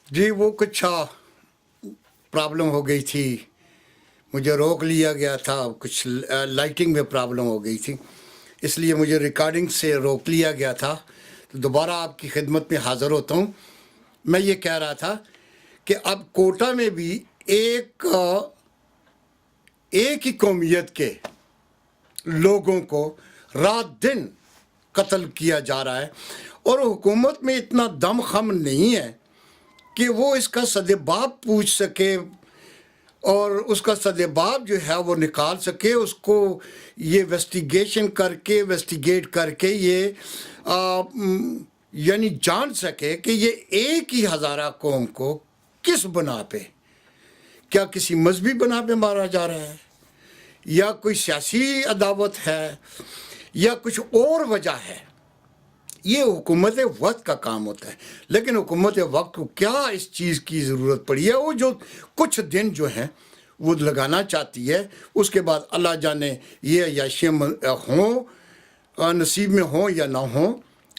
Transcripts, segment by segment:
जी वो कुछ प्रॉब्लम हो गई थी, मुझे रोक लिया गया था, कुछ लाइटिंग में प्रॉब्लम हो गई थी, इसलिए मुझे रिकॉर्डिंग से रोक लिया गया था। तो दोबारा आपकी खिदमत में हाज़िर होता हूँ। मैं ये कह रहा था कि अब कोटा में भी एक ही कौमियत के लोगों को रात दिन कत्ल किया जा रहा है, और हुकूमत में इतना दम खम नहीं है कि वो इसका सदेबाब पूछ सके और उसका सदेबाब जो है वो निकाल सके, उसको ये इन्वेस्टिगेट करके ये यानी जान सके कि ये एक ही हज़ारा कौम को किस बना पे, क्या किसी मजहबी बना पे मारा जा रहा है, या कोई सियासी अदावत है, या कुछ और वजह है। ये हुकूमत वक्त का काम होता है, लेकिन हुकूमत वक्त को क्या इस चीज़ की ज़रूरत पड़ी है, वो जो कुछ दिन जो हैं वो लगाना चाहती है, उसके बाद अल्लाह जाने ये अय्याशियाँ हों नसीब में हों या ना हों।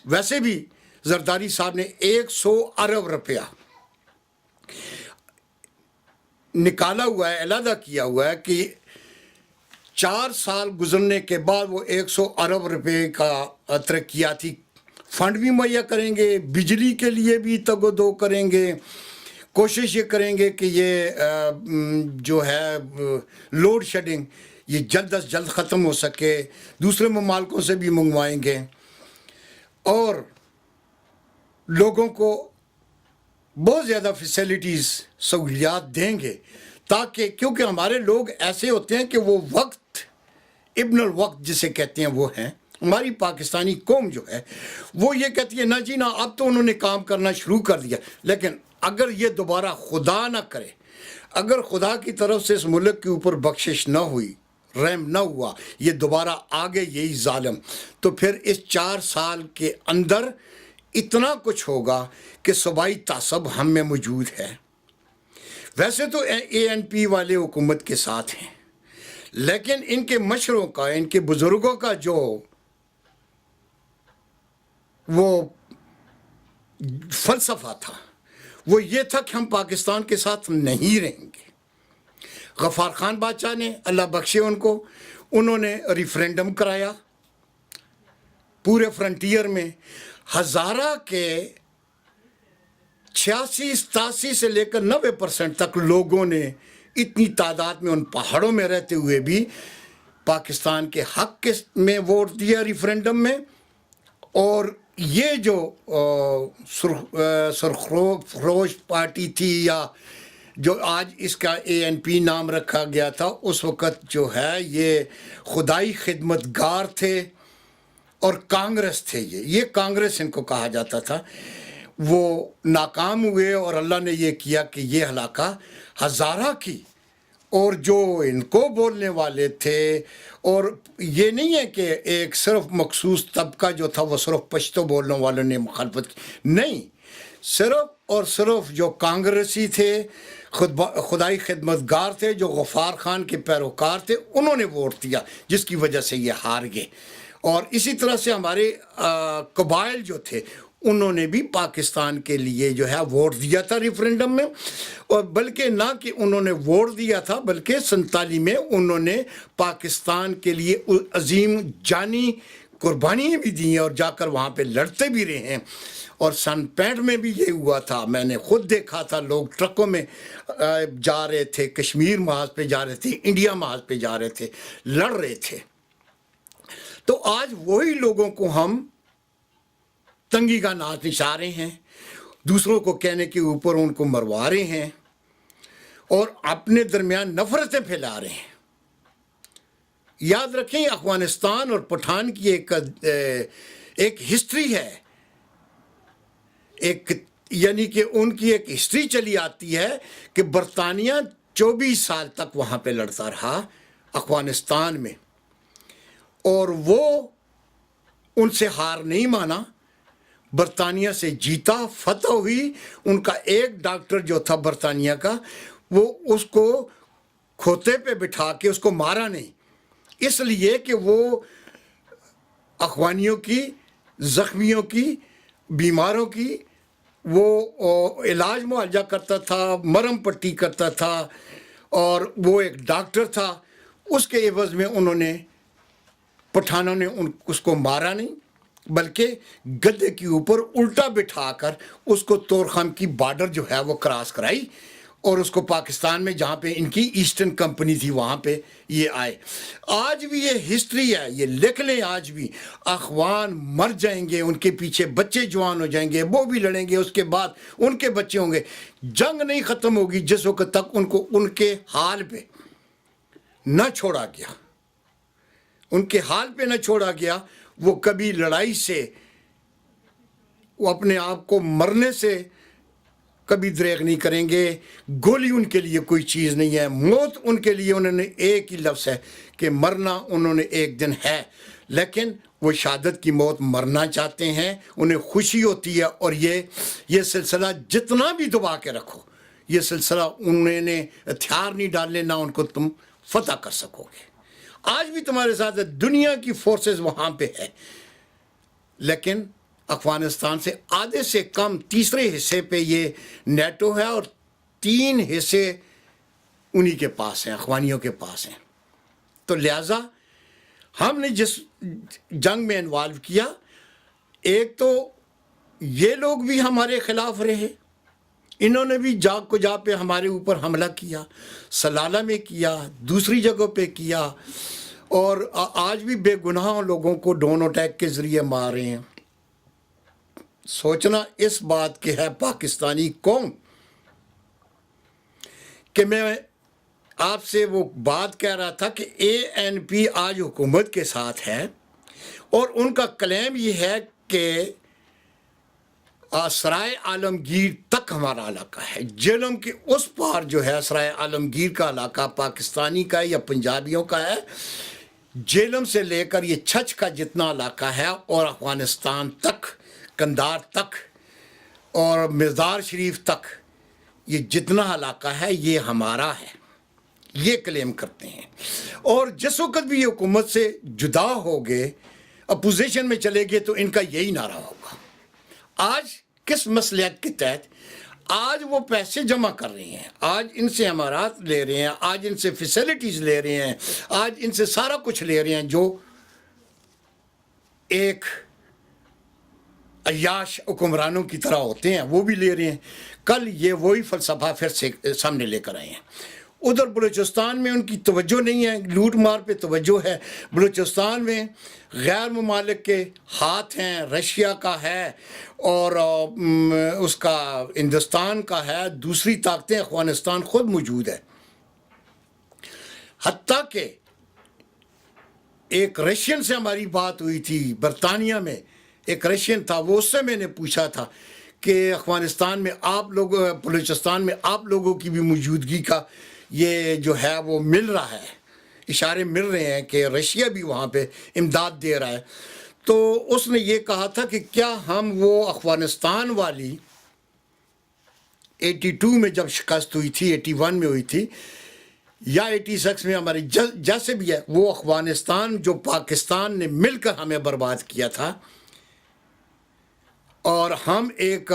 वैसे भी जरदारी साहब ने 100 अरब रुपया निकाला हुआ है, अलहदा किया हुआ है कि 4 साल गुजरने के बाद वो 100 अरब रुपए का तरक्याती फंड भी मुहैया करेंगे, बिजली के लिए भी तगोदो करेंगे, कोशिश ये करेंगे कि ये जो है लोड शेडिंग ये जल्द अज जल्द ख़त्म हो सके, दूसरे ममालिकों से भी मंगवाएंगे और लोगों को बहुत ज़्यादा फैसिलिटीज़ सहूलियात देंगे, ताकि क्योंकि हमारे लोग ऐसे होते हैं कि वो वक्त इब्नुल वक्त जिसे कहते हैं वो हैं। हमारी पाकिस्तानी कौम जो है वो ये कहती है ना जी ना, अब तो उन्होंने काम करना शुरू कर दिया, लेकिन अगर ये दोबारा खुदा ना करे, अगर खुदा की तरफ से इस मुल्क के ऊपर बख्शिश ना हुई, रहम ना हुआ, ये दोबारा आगे यही जालिम, तो फिर इस 4 साल के अंदर इतना कुछ होगा कि सूबाई तासब हम में मौजूद है। वैसे तो ANP वाले हुकूमत के साथ हैं, लेकिन इनके मशरों का, इनके बुज़ुर्गों का जो वो फ़लसफ़ा था वो ये था कि हम पाकिस्तान के साथ नहीं रहेंगे। गफ़ार ख़ान बादशाह ने, अल्लाह बख्शे उनको, उन्होंने रेफरेंडम कराया पूरे फ्रंटियर में। हज़ारा के 86-87 से लेकर 90% तक लोगों ने इतनी तादाद में उन पहाड़ों में रहते हुए भी पाकिस्तान के हक के में वोट दिया रेफरेंडम में। और ये जो सुरखरोश पार्टी थी, या जो आज इसका ANP नाम रखा गया था, उस वक़्त जो है ये खुदाई खिदमतगार थे और कांग्रेस थे। ये कांग्रेस इनको कहा जाता था। वो नाकाम हुए और अल्लाह ने ये किया कि ये हलाका हज़ारा की, और जो इनको बोलने वाले थे, और ये नहीं है कि एक सिर्फ मखसूस तबका जो था वो सिर्फ पश्तो बोलने वालों ने मुखालफत की, नहीं, सिर्फ और सिर्फ जो कांग्रेसी थे, खुदाई खिदमतगार थे, जो गफ़ार ख़ान के पैरोकार थे, उन्होंने वोट दिया, जिसकी वजह से ये हार गए। और इसी तरह से हमारे कबाइल जो थे उन्होंने भी पाकिस्तान के लिए जो है वोट दिया था रेफरेंडम में, और बल्कि ना कि उन्होंने वोट दिया था, बल्कि 47 में उन्होंने पाकिस्तान के लिए अजीम जानी कुर्बानियाँ भी दी हैं और जाकर वहाँ पे लड़ते भी रहे हैं। और सन 65 में भी ये हुआ था, मैंने ख़ुद देखा था, लोग ट्रकों में जा रहे थे, कश्मीर महाज पे जा रहे थे, इंडिया महाज पे जा रहे थे, लड़ रहे थे। तो आज वही लोगों को हम तंगी का नाच निशा रहे हैं, दूसरों को कहने के ऊपर उनको मरवा रहे हैं और अपने दरमियान नफरतें फैला रहे हैं। याद रखें, अफगानिस्तान और पठान की एक हिस्ट्री है, एक यानी कि उनकी एक हिस्ट्री चली आती है कि बरतानिया 24 साल तक वहाँ पे लड़ता रहा अफगानिस्तान में, और वो उनसे हार नहीं माना, बरतानिया से जीता, फतह हुई। उनका एक डॉक्टर जो था बरतानिया का, वो उसको खोते पे बिठा के उसको मारा नहीं, इसलिए कि वो अफगानियों की, ज़ख्मियों की, बीमारों की وہ علاج معالجہ کرتا تھا، مرہم پٹی کرتا تھا، اور وہ ایک ڈاکٹر تھا. اس کے عوض میں انہوں نے پٹھانوں نے اس کو مارا نہیں، بلکہ گدے کے اوپر الٹا بٹھا کر اس کو طورخم کی بارڈر جو ہے وہ کراس کرائی، اور اس کو پاکستان میں جہاں پہ ان کی ایسٹرن کمپنی تھی وہاں پہ یہ آئے. آج بھی یہ ہسٹری ہے، یہ لکھ لیں. آج بھی اخوان مر جائیں گے، ان کے پیچھے بچے جوان ہو جائیں گے، وہ بھی لڑیں گے، اس کے بعد ان کے بچے ہوں گے. جنگ نہیں ختم ہوگی جس وقت تک ان کو ان کے حال پہ نہ چھوڑا گیا. ان کے حال پہ نہ چھوڑا گیا. وہ کبھی لڑائی سے، وہ اپنے آپ کو مرنے سے کبھی دریغ نہیں کریں گے. گولی ان کے لیے کوئی چیز نہیں ہے. موت ان کے لیے انہوں نے ایک ہی لفظ ہے کہ مرنا انہوں نے ایک دن ہے، لیکن وہ شہادت کی موت مرنا چاہتے ہیں. انہیں خوشی ہوتی ہے. اور یہ سلسلہ جتنا بھی دبا کے رکھو، یہ سلسلہ انہوں نے ہتھیار نہیں ڈالنے، نہ ان کو تم فتح کر سکو گے. آج بھی تمہارے ساتھ دنیا کی فورسز وہاں پہ ہے، لیکن افغانستان سے آدھے سے کم تیسرے حصے پہ یہ نیٹو ہے، اور 3 حصے انہی کے پاس ہیں، اخوانیوں کے پاس ہیں. تو لہٰذا ہم نے جس جنگ میں انوالو کیا، ایک تو یہ لوگ بھی ہمارے خلاف رہے، انہوں نے بھی جا کو جا پہ ہمارے اوپر حملہ کیا، سلالہ میں کیا، دوسری جگہوں پہ کیا، اور آج بھی بے گناہ لوگوں کو ڈرون اٹیک کے ذریعے مار رہے ہیں. سوچنا اس بات کہ ہے پاکستانی قوم، کہ میں آپ سے وہ بات کہہ رہا تھا کہ ANP آج حکومت کے ساتھ ہے، اور ان کا کلیم یہ ہے کہ سرائے عالمگیر تک ہمارا علاقہ ہے. جہلم کے اس پار جو ہے سرائے عالمگیر کا علاقہ پاکستانی کا یا پنجابیوں کا ہے. جہلم سے لے کر یہ چھچ کا جتنا علاقہ ہے، اور افغانستان تک، کندھار تک، اور مزار شریف تک، یہ جتنا علاقہ ہے یہ ہمارا ہے، یہ کلیم کرتے ہیں. اور جس وقت بھی یہ حکومت سے جدا ہو گئے، اپوزیشن میں چلے گئے، تو ان کا یہی نعرہ ہوگا. آج کس مصلحت کے تحت آج وہ پیسے جمع کر رہے ہیں، آج ان سے امارات لے رہے ہیں، آج ان سے فیسلٹیز لے رہے ہیں، آج ان سے سارا کچھ لے رہے ہیں جو ایک عیاش حکمرانوں کی طرح ہوتے ہیں، وہ بھی لے رہے ہیں. کل یہ وہی فلسفہ پھر سے سامنے لے کر آئے ہیں. ادھر بلوچستان میں ان کی توجہ نہیں ہے، لوٹ مار پہ توجہ ہے. بلوچستان میں غیر ممالک کے ہاتھ ہیں، رشیا کا ہے، اور اس کا ہندوستان کا ہے، دوسری طاقتیں، افغانستان خود موجود ہے. حتیٰ کہ ایک رشین سے ہماری بات ہوئی تھی برطانیہ میں، ایک رشین تھا، وہ اس سے میں نے پوچھا تھا کہ افغانستان میں آپ لوگ، بلوچستان میں آپ لوگوں کی بھی موجودگی کا یہ جو ہے وہ مل رہا ہے، اشارے مل رہے ہیں کہ رشیا بھی وہاں پہ امداد دے رہا ہے. تو اس نے یہ کہا تھا کہ کیا ہم وہ افغانستان والی 82 میں جب شکست ہوئی تھی، 81 میں ہوئی تھی، یا 86 میں ہماری جیسے بھی ہے، وہ افغانستان جو پاکستان نے مل کر ہمیں برباد کیا تھا، اور ہم ایک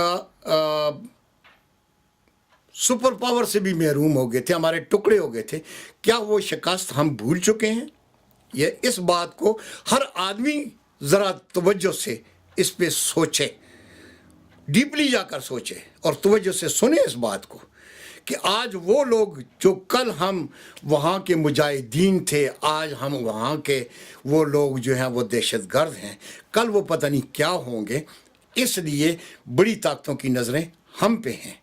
سپر پاور سے بھی محروم ہو گئے تھے، ہمارے ٹکڑے ہو گئے تھے، کیا وہ شکست ہم بھول چکے ہیں؟ یہ اس بات کو ہر آدمی ذرا توجہ سے اس پہ سوچے، ڈیپلی جا کر سوچے، اور توجہ سے سنے اس بات کو کہ آج وہ لوگ جو کل ہم وہاں کے مجاہدین تھے، آج ہم وہاں کے وہ لوگ جو ہیں وہ دہشت گرد ہیں، کل وہ پتہ نہیں کیا ہوں گے. اس لیے بڑی طاقتوں کی نظریں ہم پہ ہیں،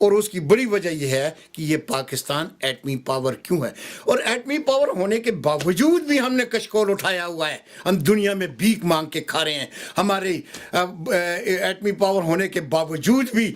اور اس کی بڑی وجہ یہ ہے کہ یہ پاکستان ایٹمی پاور کیوں ہے. اور ایٹمی پاور ہونے کے باوجود بھی ہم نے کشکول اٹھایا ہوا ہے، ہم دنیا میں بھیک مانگ کے کھا رہے ہیں. ہمارے ایٹمی پاور ہونے کے باوجود بھی